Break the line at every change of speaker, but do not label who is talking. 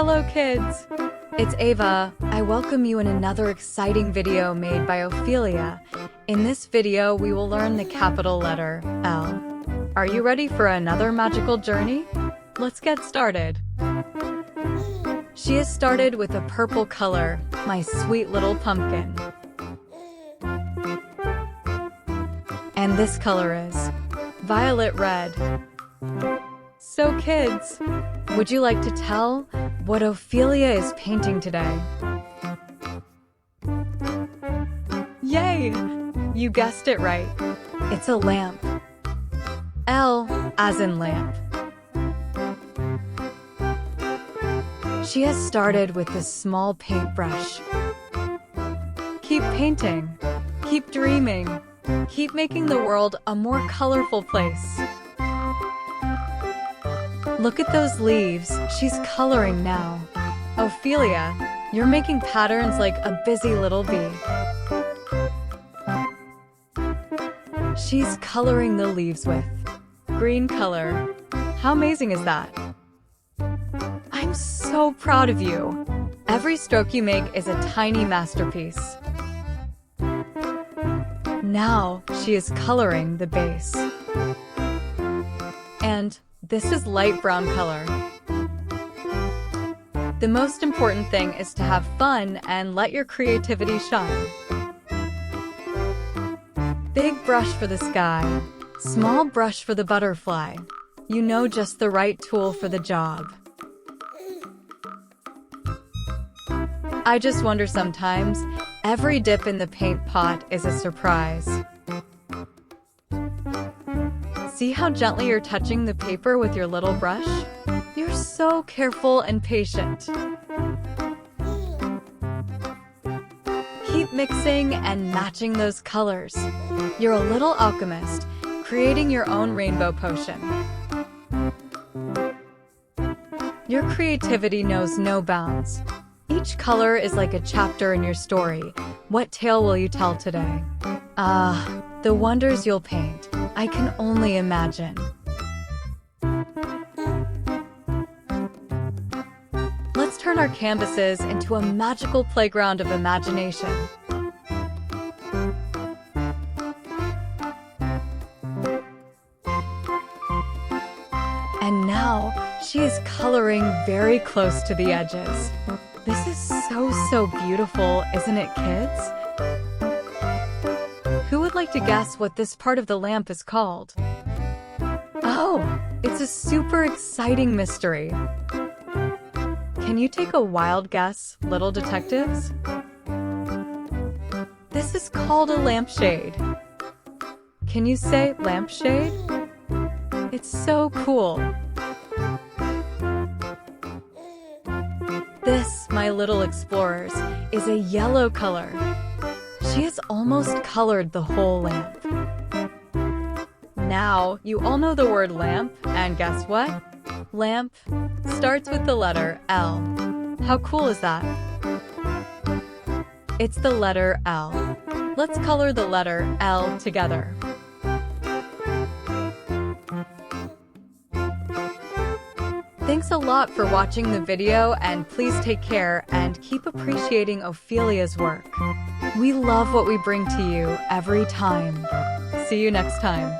Hello kids! It's Ava. I welcome you in another exciting video made by Ophelia. In this video, we will learn the capital letter L. Are you ready for another magical journey? Let's get started. She has started with a purple color, my sweet little pumpkin. And this color is violet red. So kids, would you like to tell what Ophelia is painting today? Yay! You guessed it right. It's a lamp. L as in lamp. She has started with this small paintbrush. Keep painting. Keep dreaming. Keep making the world a more colorful place. Look at those leaves. She's coloring now. Ophelia, you're making patterns like a busy little bee. She's coloring the leaves with green color. How amazing is that? I'm so proud of you. Every stroke you make is a tiny masterpiece. Now she is coloring the base. And this is light brown color. The most important thing is to have fun and let your creativity shine. Big brush for the sky, small brush for the butterfly. You know just the right tool for the job. I just wonder sometimes, every dip in the paint pot is a surprise. See how gently you're touching the paper with your little brush? You're so careful and patient. Keep mixing and matching those colors. You're a little alchemist, creating your own rainbow potion. Your creativity knows no bounds. Each color is like a chapter in your story. What tale will you tell today? The wonders you'll paint. I can only imagine. Let's turn our canvases into a magical playground of imagination. And now, she is coloring very close to the edges. This is so beautiful, isn't it, kids? Who would like to guess what this part of the lamp is called? Oh, it's a super exciting mystery. Can you take a wild guess, little detectives? This is called a lampshade. Can you say lampshade? It's so cool. This, my little explorers, is a yellow color. She has almost colored the whole lamp. Now, you all know the word lamp, and guess what? Lamp starts with the letter L. How cool is that? It's the letter L. Let's color the letter L together. Thanks a lot for watching the video, and please take care and keep appreciating Ophelia's work. We love what we bring to you every time. See you next time.